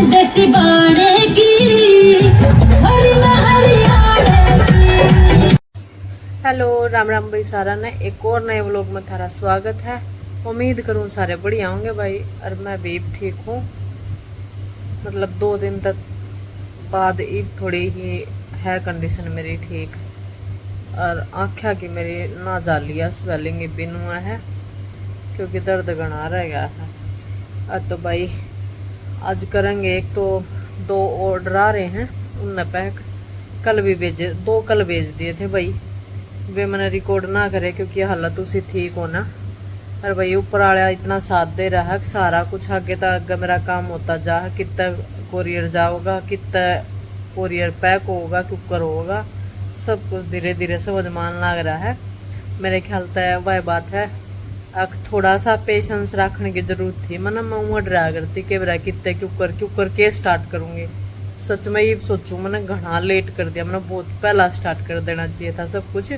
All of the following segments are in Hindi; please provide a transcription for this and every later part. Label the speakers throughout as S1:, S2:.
S1: देसी बाड़े की हरी हरियाणा की।
S2: हेलो राम राम भाई सारा ने एक और नए व्लॉग में थारा स्वागत है। उम्मीद करूँ सारे बढ़िया होंगे भाई, और मैं भी ठीक हूँ। मतलब 2 दिन तक बाद ईब थोड़ी ही है कंडीशन मेरी ठीक, और आँखें की मेरी ना जा लिया स्वेलिंग बिन हुआ है क्योंकि दर्द गना रह गया है। अब तो भाई आज करेंगे, एक तो 2 ऑर्डर आ रहे हैं उनने पैक कल भी भेजे, 2 कल भेज दिए थे भाई। वे मैंने रिकॉर्ड ना करे क्योंकि हालत उसी ठीक हो ना। और भाई ऊपर वाला इतना साथ दे रहा है, सारा कुछ आगे तक मेरा काम होता जा, कितना कोरियर जाओगा, कितना कोरियर पैक होगा, कुकर होगा, सब कुछ धीरे धीरे समझ मान लग रहा है। मेरे ख्याल से वह बात है, थोड़ा सा पेशेंस रखने की जरूरत थी। मैं वहाँ डरा करती कि मेरा कितने कुकर के स्टार्ट करूँगी। सच में ये सोचूं, मैंने घना लेट कर दिया, मैंने बहुत पहला स्टार्ट कर देना चाहिए था सब कुछ।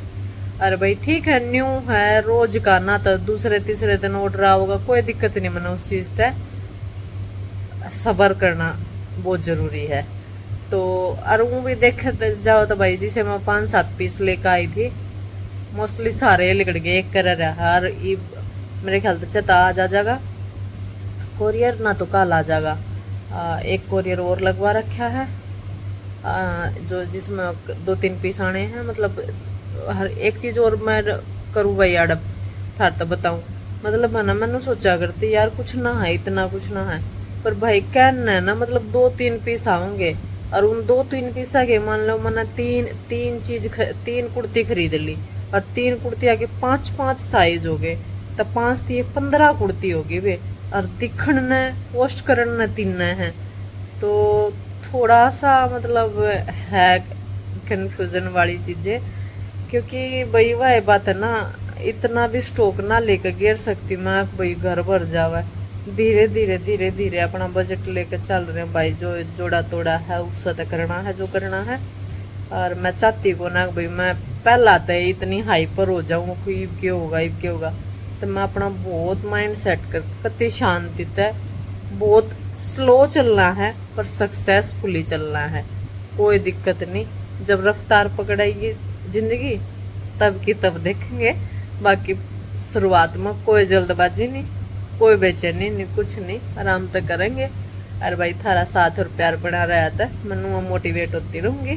S2: अरे भाई ठीक है, न्यू है रोज का ना, तो दूसरे तीसरे दिन ऑर्डर होगा, कोई दिक्कत नहीं। मैंने उस चीज़ से सब्र करना बहुत जरूरी है। तो और वो भी देख जाओ तो भाई, जिसे मैं 5-7 पीस लेकर आई थी, मोस्टली सारे लिकड़ गए, एक कर रहा। और मेरे ख्याल से चता आ जाएगा कोरियर, ना तो कल आ जाएगा। एक कोरियर और लगवा रखा है, जो जिसमें 2-3 पीस आने हैं। मतलब हर एक चीज़ और मैं करूँ भाई अड़ब था तो बताऊँ। मतलब है ना, मैंने सोचा करती यार कुछ ना है, इतना कुछ ना है, पर भाई कहना है ना, मतलब 2-3 पीस आऊंगे, और उन 2-3 पीसा के मान लो मैंने तीन कुर्ती खरीद ली, और 3 कुर्तियाँ के 5-5 साइज हो गए, तो 5 थी 15 कुर्ती होगी वे, और दिखण ने पोस्ट करन ने 3 है। तो थोड़ा सा मतलब है कंफ्यूजन वाली चीजें, क्योंकि भाई वह बात है ना, इतना भी स्टॉक ना लेकर गिर सकती मैं भाई, घर भर जावा। धीरे धीरे अपना बजट लेकर चल रहे हैं भाई, जो जोड़ा तोड़ा है उससे तो करना है जो करना है। और मैं चाहती को ना भाई मैं पहला तो इतनी हाइपर हो जाऊँ, इब क्यों होगा इब क्यों होगा। तो मैं अपना बहुत माइंड सेट कर कति शांति तय, बहुत स्लो चलना है पर सक्सेसफुली चलना है, कोई दिक्कत नहीं। जब रफ्तार पकड़ेगी जिंदगी तब की तब देखेंगे। बाकी शुरुआत में कोई जल्दबाजी नहीं, कोई बेचैनी नहीं, कुछ नहीं, आराम तक करेंगे। और भाई थारा साथ और प्यार बना रहा था, मैं मोटिवेट होती रहूंगी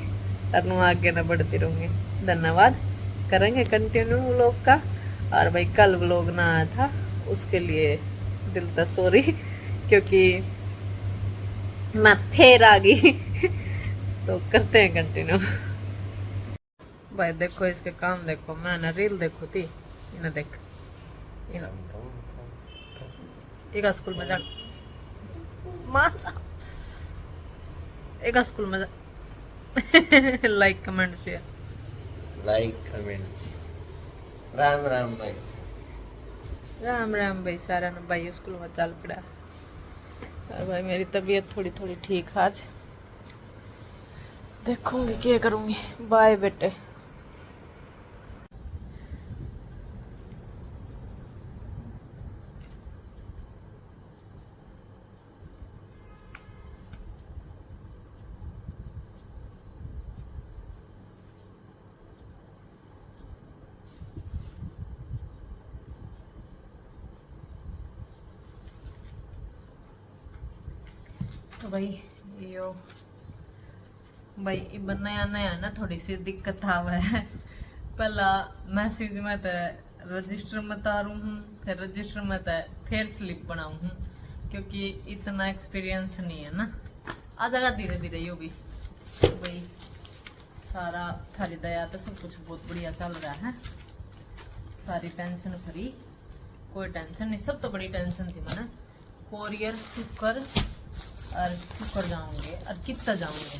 S2: और आगे न बढ़ती रहूंगी। धन्यवाद। करेंगे कंटिन्यू व्लॉग का। और भाई कल व्लॉग ना आया था उसके लिए दिल तो सॉरी, क्योंकि मैं फिर आ गई तो करते हैं कंटिन्यू। भाई देखो इसके काम देखो, मैंने रील देखो थी, इन्हें देख एक स्कूल में जा एक स्कूल में जा like comment share,
S3: like comment. Ram Ram भाई,
S2: राम राम भाई सारा ने भाई स्कूल में चल पड़ा। और भाई मेरी तबीयत थोड़ी थोड़ी ठीक आज, देखूंगी क्या करूंगी। बाय बेटे। तो भाई यो भाई इबन नया नया ना, थोड़ी सी दिक्कत था वह पहला मैसेज में तो रजिस्टर में तारू हूँ, फिर रजिस्टर में तो फिर स्लिप बनाऊ हूँ, क्योंकि इतना एक्सपीरियंस नहीं है ना। आ जाएगा धीरे धीरे यो भी। तो भाई सारा थारी दया तो सब कुछ बहुत बढ़िया चल रहा है, सारी टेंशन फ्री, कोई टेंशन नहीं। सब तो बड़ी टेंशन थी मैंने, कोरियर कुकर और कुकर जाऊंगे और कितना जाऊंगे।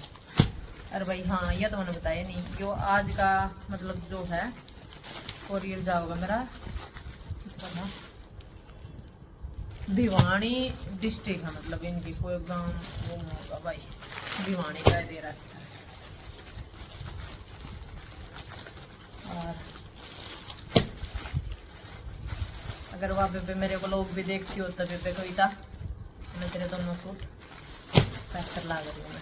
S2: अरे भाई हाँ, यह तो मैंने बताया नहीं, जो आज का मतलब जो है कोरियर जाओगा मेरा भिवानी डिस्ट्रिक्ट है, मतलब इनकी कोई गांव वो होगा भाई, भिवानी का दे रखा है। और अगर वहाँ पे मेरे व्लॉग भी देखती हो तब पे कोई था मैं तेरे दोनों सूट पैक बेहतर लग रही है।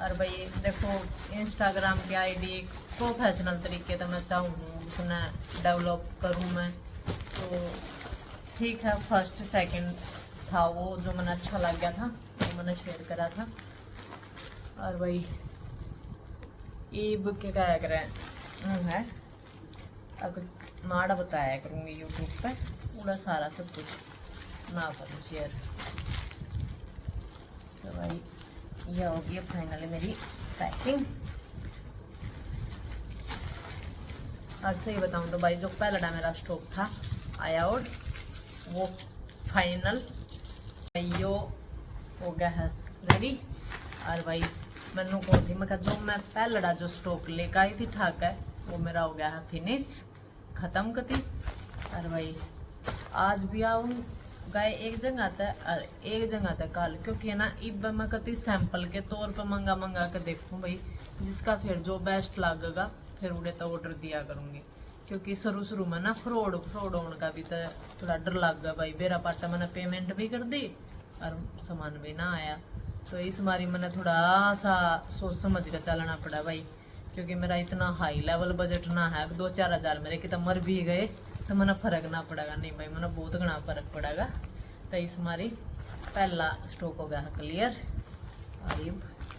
S2: और भाई देखो इंस्टाग्राम की आईडी प्रोफेशनल तरीके से मैं चाहूँ उसने डेवलप करूँ मैं, तो ठीक है। फर्स्ट सेकंड था वो जो मैंने अच्छा लग गया था, वो मैंने शेयर करा था। और भाई ईब के क्या करें है, अब माड़ा बताया करूँगी यूट्यूब पे पूरा सारा सब कुछ ना करूँ शेयर। तो भाई यह होगी फाइनली मेरी पैकिंग। और सही बताऊँ तो भाई जो पहला मेरा स्टॉक था आया आउट वो फाइनल यो हो गया है रेडी। और भाई मैनू कौन थी, मैं जो मैं पहला जो स्टॉक लेकर आई थी ठाक है वो मेरा हो गया है फिनिश ख़त्म कती। और भाई आज भी आऊँ गाय एक जगह आता है और एक जगह आता है कल, क्योंकि है ना इब मैं कती सैंपल के तौर पर मंगा मंगा के देखूँ भाई, जिसका फिर जो बेस्ट लगेगा फिर उड़े तो ऑर्डर दिया करूँगी। क्योंकि शुरू में ना फ्रॉड होने का भी तो थोड़ा डर लग गया भाई। बेरा पाटा मैंने पेमेंट भी कर दी और सामान भी ना आया, तो इस बारी मैंने थोड़ा सा सोच समझ कर चलना पड़ा भाई। क्योंकि मेरा इतना हाई लेवल बजट ना है, 2-4 हज़ार मेरे कि तो मर भी गए तो मैंने फ़र्क ना पड़ेगा, नहीं भाई मैंने बहुत घना फ़र्क पड़ेगा। तो इस मारी पहला स्टॉक हो गया है क्लियर। और ये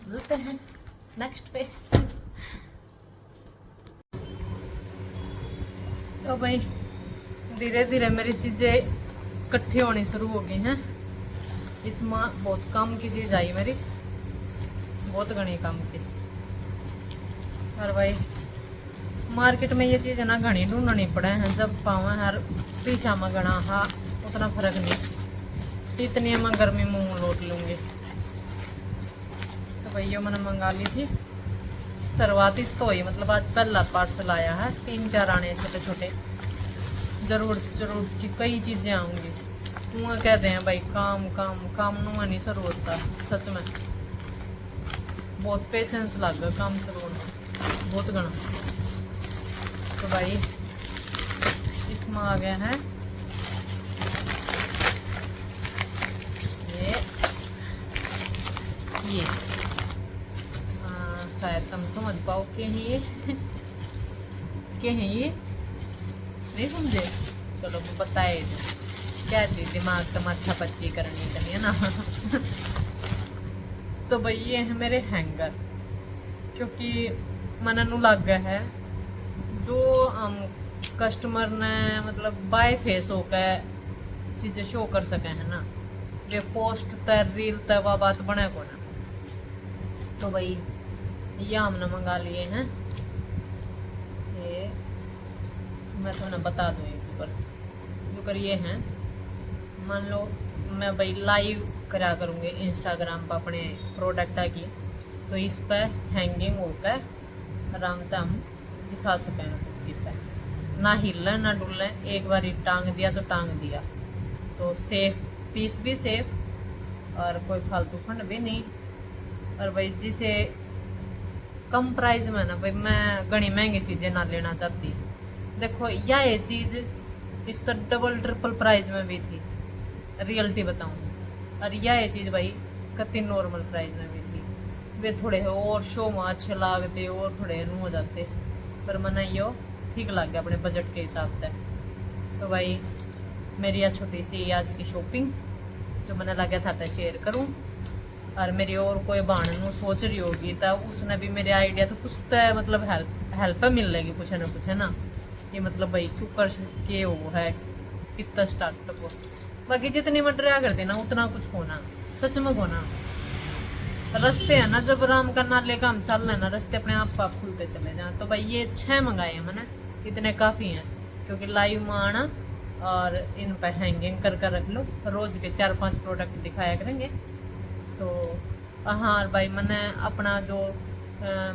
S2: मिलते हैं नेक्स्ट पे। तो भाई धीरे धीरे मेरी चीज़ें इकट्ठी होनी शुरू हो गई हैं। इसमें बहुत कम की चीज़ आई मेरी, बहुत घनी कम की। और भाई मार्केट में ये चीज़ है ना घनी ढूंढनी पड़े हैं, जब पावा हर पीछा में घना हाँ उतना फर्क नहीं, इतनी मैं गर्मी मुँह लौट लूँगी। तो भाई ये मैंने मंगा ली थी शुरुआती तो ही, मतलब आज पहला पार्सल आया है, 3-4 आने छोटे छोटे। जरूरत की कई चीज़ें आऊँगी। वहाँ कहते हैं भाई काम काम काम नुआ नहीं शुरू होता, सच में बहुत पेशेंस लग गया काम शुरू होने बहुत घना। तो भाई इसमें आ गया है ये शायद तुम समझ पाओ कि ये क्या है, ये नहीं समझे, चलो वो बताए क्या थी दिमाग का माथा पच्ची करनी चाहिए ना। तो भाई ये है मेरे हैंगर, क्योंकि मननू लग गया है जो हम कस्टमर ने मतलब बाय फेस होकर चीज़ें शो कर सके हैं ना, वे पोस्ट तय रील तय वह बात बने को ना। तो भाई ये हमने मंगा लिए हैं, ये मैं तुम्हें बता दूँ ऊपर जो करिए हैं। मान लो मैं भाई लाइव करा करूँगी इंस्टाग्राम पर अपने प्रोडक्ट की, तो इस पर हैंगिंग होकर आराम से हम दिखा सकें, ना हिलने ना डुलने, एक बार टांग दिया तो टांग दिया, तो सेफ पीस भी सेफ और कोई फालतू फंड भी नहीं। और भाई जिसे कम प्राइस में ना भाई मैं घनी महंगी चीज़ें ना लेना चाहती। देखो ये चीज़ इस तो डबल ट्रिपल प्राइस में भी थी, रियलिटी बताऊँ, और यह चीज़ भाई कति नॉर्मल प्राइस में भी थी। वे थोड़े और शो में अच्छे लागते और थोड़े नू हो जाते, पर मैंने यो ठीक लग गया अपने बजट के हिसाब से। तो भाई मेरी यह छोटी सी आज की शॉपिंग जो मैंने लगा था तो शेयर करूं, और मेरी और कोई बहन सोच रही होगी तो उसने भी मेरे आइडिया तो कुछ तो मतलब हेल्प मिल लेगी कुछ ना कुछ, है ना। ये मतलब भाई कुकर के वो है कितना स्टार्टअप हो, बाकी जितनी मटेरियल करते ना उतना कुछ होना सच में होना। रास्ते है ना जब आराम करना लेकर हम चल रहे ना, रास्ते अपने आप पाप खुलते चले जाए। तो भाई ये 6 मंगाए हैं मैंने, इतने काफ़ी हैं, क्योंकि लाइव में आना और इन पर हैंगिंग कर कर रख लो, रोज़ के 4-5 प्रोडक्ट दिखाया करेंगे। तो हाँ भाई मैंने अपना जो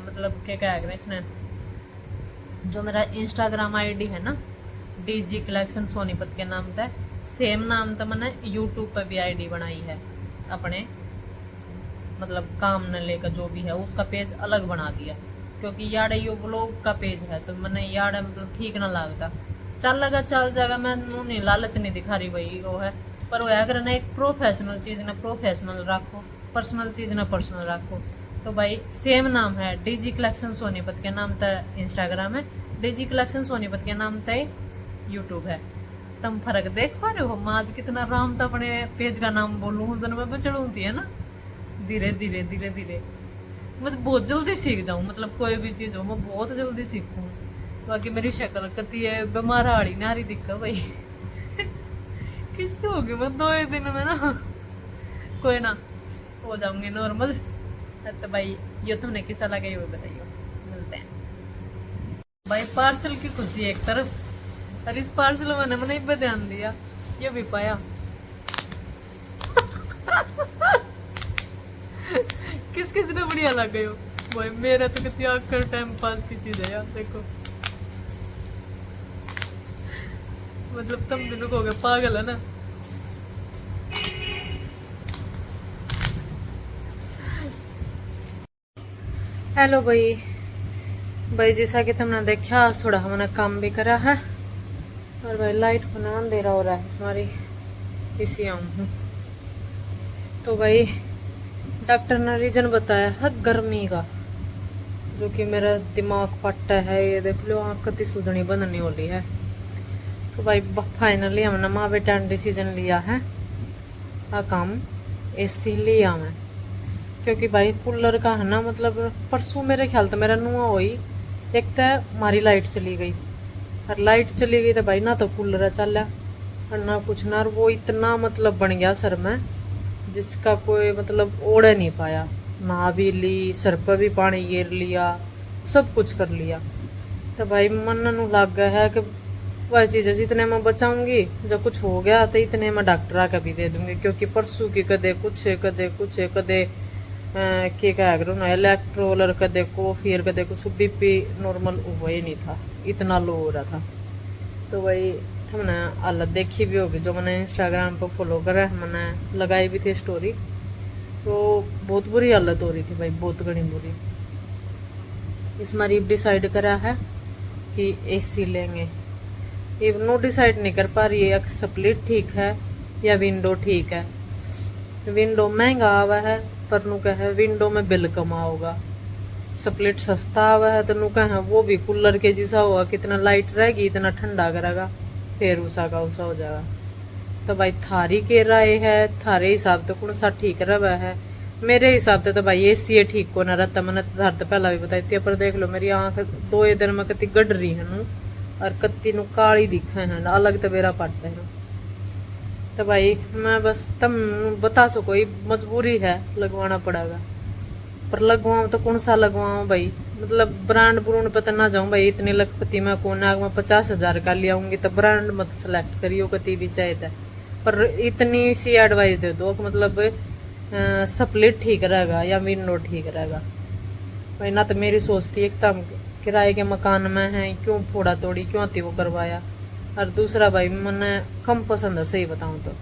S2: मतलब क्या करें इसने जो मेरा इंस्टाग्राम आईडी है ना DG कलेक्शन सोनीपत के नाम से, सेम नाम तो मैंने यूट्यूब पर भी आईडी बनाई है अपने, मतलब काम न लेकर जो भी है उसका पेज अलग बना दिया, क्योंकि यार ये ब्लॉग का पेज है तो मैंने यार मतलब ठीक ना लगता, चल लगा चल जाएगा, मैं नहीं लालच नहीं दिखा रही भाई वो है, पर वो है अगर ना एक प्रोफेशनल चीज़ ना प्रोफेशनल रखो, पर्सनल चीज़ ना पर्सनल रखो। तो भाई सेम नाम है, डीजी कलेक्शन सोनीपत के नाम तक इंस्टाग्राम है, डीजी कलेक्शन सोनीपत के नाम तक यूट्यूब है। तुम फर्क देख पा रहे हो, माज कितना आराम था अपने पेज का नाम बोलूँ उस दिन मैं बचड़ूती है ना, धीरे धीरे धीरे धीरे मैं बहुत जल्दी सीख जाऊँ, मतलब कोई भी चीज़ हो मैं बहुत जल्दी सीखूँ। बाकी मेरी शक्ल कती है बीमार हाड़ी नारी दिक्कत भाई किसकी होगी मैं 2 दिन में ना, कोई ना हो जाऊंगी नॉर्मल। तो भाई ये तुमने किसा लगा ये बताइए, मिलते हैं भाई। पार्सल की खुशी एक तरफ, और इस पार्सल मैंने मैंने पे ध्यान दिया, ये भी पाया किस किस ने बढ़िया लग गई हो भाई, मेरा तो कितनी आखिर टाइम पास की चीज है यार। देखो मतलब तुम दिनों को हो गए पागल है ना। हेलो भाई, भाई जैसा कि तुमने देखा आज थोड़ा हमने काम भी करा है, और भाई लाइट को ना अंधेरा हो रहा है हमारी, इसी आऊँ हूँ। तो भाई डॉक्टर ने रीजन बताया है गर्मी का, जो कि मेरा दिमाग फटा है, ये देख लो आँख कती सूजनी बननी वाली है। तो भाई फाइनली हमने माँ बेटा ने डिसीजन लिया है आ काम एसी लिया मैं, क्योंकि भाई कूलर का है ना, मतलब परसों मेरे ख्याल से मेरा नुआ हुई, एक तो हमारी लाइट चली गई, और लाइट चली गई तो भाई ना तो कूलर चला और ना कुछ ना, और वो इतना मतलब बन गया सर में जिसका कोई मतलब ओढ़ नहीं पाया, नहा भी ली, सर पर भी पानी गिर लिया, सब कुछ कर लिया। तो भाई मन नू लग गया है कि वह चीज़ जितने मैं बचाऊंगी, जब कुछ हो गया तो इतने मैं डॉक्टर का भी दे दूंगी, क्योंकि परसों की कदे कुछ कदे कुछ कदे के क्या करो ना इलेक्ट्रोल, और कदे को फिर कदे कुछ बीपी नॉर्मल हुआ ही नहीं था, इतना लो हो रहा था। तो भाई हमने हालत देखी भी होगी, जो मैंने इंस्टाग्राम पर फॉलो करा है, मैंने लगाई भी थी स्टोरी, तो बहुत बुरी हालत हो रही थी भाई, बहुत घनी बुरी। इस मारी डिसाइड करा है कि एसी लेंगे, ये नो डिसाइड नहीं कर पा रही है स्प्लिट ठीक है या विंडो ठीक है। विंडो महंगा आवा है पर नु कह है विंडो में बिल कम आओगा, स्प्लिट सस्ता आवा है तो नु कह है वो भी कूलर के जैसा होगा, कितना लाइट रहेगी इतना ठंडा करेगा, फिर उषा का उषा हो जाएगा। तो भाई थारी के राय है, थारे हिसाब तो कौन सा ठीक रहा है, मेरे हिसाब से तो भाई एसी ठीक को ना रहता, मैंने थार तो पहला भी बताई थी, पर देख लो मेरी आँख 2 दिन में कति गड़ रही है नू, और कत्ती नु काली दिखा है, अलग तो मेरा पड़ता है। तो भाई मैं बस तुम बता सको, मजबूरी है लगवाना पड़ेगा, पर लगवाऊँ तो कौन सा लगवाऊँ भाई, मतलब ब्रांड ब्रूंड पता ना जाऊँ भाई, इतने लखपति में कौन आग में 50,000 का ले आऊंगी, तो ब्रांड मत सेलेक्ट करियो कति भी चाहिए, पर इतनी सी एडवाइस दे दो कि मतलब स्प्लिट ठीक रहेगा या विंडो ठीक रहेगा भाई। ना तो मेरी सोच थी एक तो किराए के मकान में है, क्यों फोड़ा तोड़ी क्यों थी वो करवाया, और दूसरा भाई मैंने कम पसंद है, सही बताऊं तो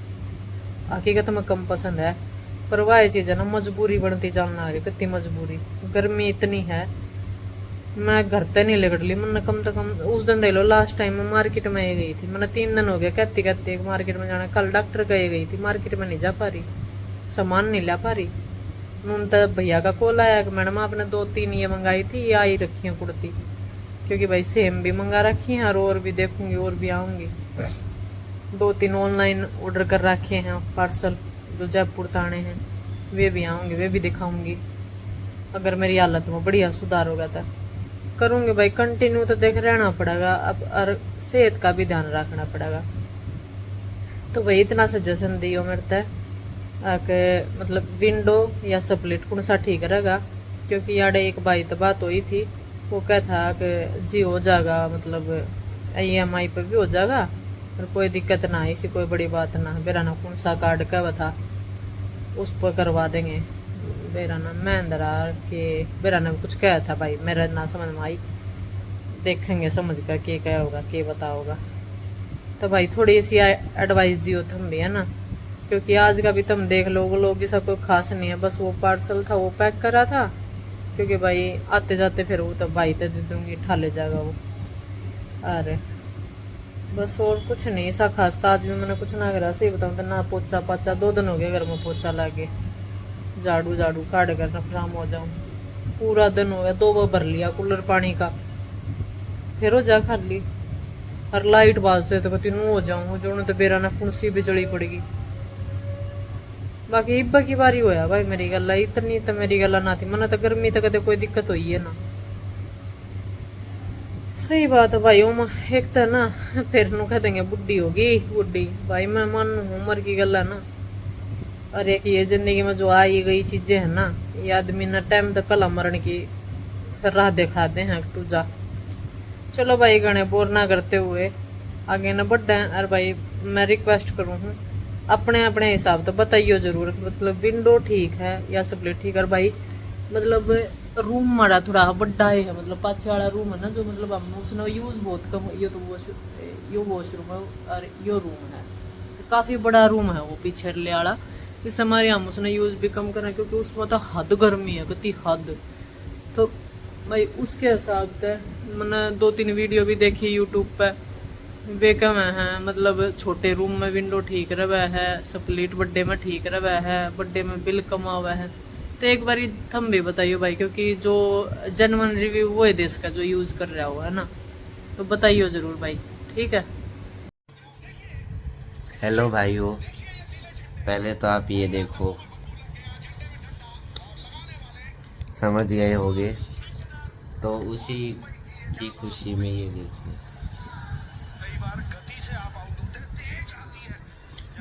S2: हकीकत में कम पसंद है, पर वह चीज़ है ना मजबूरी बनती जानना आ रही, कितनी मजबूरी, गर्मी इतनी है, मैं घर पे नहीं लिगड़ ली, मैंने कम से कम उस दिन दे लो लास्ट टाइम मैं मार्केट में ही गई थी, मैंने 3 दिन हो गया कहती कहती मार्केट में जाना, कल डॉक्टर का गई थी, मार्केट में नहीं जा पा रही, सामान नहीं ला पा रही। नून तो भैया का कॉल आया कि मैडम आपने 2-3 ये मंगाई थी, ये आई रखी है कुर्ती, क्योंकि भाई सेम भी मंगा रखी हैं और भी देखूंगी और भी आऊँगी, 2-3 ऑनलाइन ऑर्डर कर रखे हैं पार्सल जो जयपुर ताने हैं, वे भी आऊँगी, वे भी दिखाऊंगी, अगर मेरी हालत में बढ़िया सुधार होगा तो करूँगी भाई कंटिन्यू, तो देख रहना पड़ेगा अब, और सेहत का भी ध्यान रखना पड़ेगा। तो भाई इतना सजेशन दियो मेरे तक कि मतलब विंडो या स्प्लिट कौन सा ठीक रहेगा, क्योंकि याडे एक भाई तो बात हुई थी, वो कहता था कि जी हो जाएगा, मतलब EMI पे भी हो जाएगा और कोई दिक्कत ना है, इसी कोई बड़ी बात ना है, मेरा ना कौन सा कार्ड का वो था उस पर करवा देंगे, मेरा ना महिंद्रा के मेरा ना कुछ कहा था भाई, मेरा ना समझ में आई, देखेंगे समझ कर के क्या होगा के बता होगा। तो भाई थोड़ी सी एडवाइस दियो तुम भी है ना, क्योंकि आज का भी तुम देख लो वो लोग सब कोई खास नहीं है, बस वो पार्सल था वो पैक करा था, क्योंकि भाई आते जाते फिर वो तो भाई तो दे दूंगी, ठा ले जाएगा वो। अरे बस और कुछ नहीं सा खास था आज भी मैंने कुछ ना करा सही बताऊँ तो ना पोचा पाचा 2 दिन हो गए घर में पोचा लागे झाड़ू झाड़ू काट कर नफराम हो जाऊं पूरा दिन हो गया 2 बार भर लिया कूलर पानी का फिर हो जा खाली और लाइट बाजते तो कति हो जाऊं जो तो बेरा ना कुंसी भी चढ़ी पड़ेगी बाकी इब्बा की बारी होया भाई मेरी गल इतनी तो मेरी गल ना थी मना तो गर्मी तो कदे कोई दिक्कत हुई है ना सही बात है भाई एक तो ना फिर नु कह देंगे बुढ़ी होगी बुढ़ी भाई मैं मान उम्र की गल है ना और एक ये जिंदगी में जो आई गई चीजें है ना ये आदमी ना टाइम तो पहला मरण की फिर राह दिखाते हैं तू जा चलो भाई गणे बोर ना करते हुए आगे ना बढ़े हैं और भाई मैं रिक्वेस्ट करूँ हूँ अपने अपने हिसाब तो बताइयो जरूर मतलब विंडो ठीक है या स्प्लिट ठीक है और भाई मतलब रूम माड़ा थोड़ा बड़ा है मतलब पाछे वाला रूम है ना जो मतलब हम उसने यूज बहुत कम ये तो वॉशरूम है और यो रूम है काफ़ी बड़ा रूम है वो पीछे वाला इस हमारे हम उसने यूज भी कम करें क्योंकि उसमें तो हद गर्मी है कितनी हद तो भाई उसके हिसाब से मैंने 2-3 वीडियो भी देखी यूट्यूब पे वे कम है मतलब छोटे रूम में विंडो ठीक रहा है स्प्लिट बड्डे में ठीक रहा है बड्डे में बिल कमा हुआ है तो एक बार थम भी बताइए भाई क्योंकि जो जेन्युइन रिव्यू वो है देश का जो यूज कर रहा हुआ है ना तो बताइए जरूर भाई ठीक है।
S3: हेलो भाइयों, पहले तो आप ये देखो, समझ गए होगे तो उसी की खुशी में ये देखो।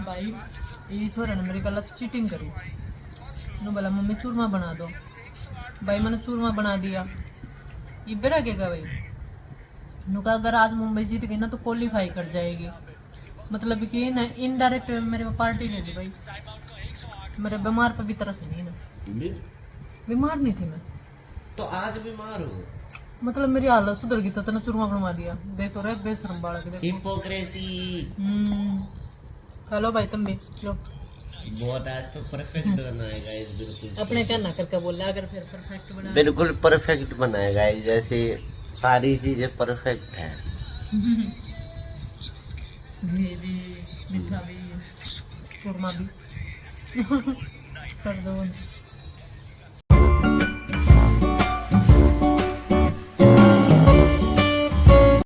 S2: भाई ये छोरा ने मेरी गलत चीटिंग करी नु बोला मम्मी चूरमा बना दो भाई मैंने चूरमा बना दिया ये बेरा क्या भाई नु कहा अगर आज मुंबई जीत गई ना तो क्वालिफाई कर जाएगी मतलब कि ना इनडायरेक्ट मेरे को पार्टी ले ली भाई मेरे बीमार पे भी तरस नहीं ना बीमार नहीं थी मैं
S3: तो आज बीमार हो
S2: मतलब मेरी हालत सुधर गई तो तने चूरमा बनवा दिया देखो रे बेशरम बालक देखो
S3: हिपोक्रेसी।
S2: हेलो भाई तुम भी लो
S3: बहुत आज तो परफेक्ट बनाएगा इस बिल्कुल
S2: अपने क्या ना करके बोल अगर फिर परफेक्ट बना
S3: बिल्कुल परफेक्ट बनाएगा जैसे सारी चीजें परफेक्ट है।
S2: घी भी मीठा भी चूरमा भी कर दो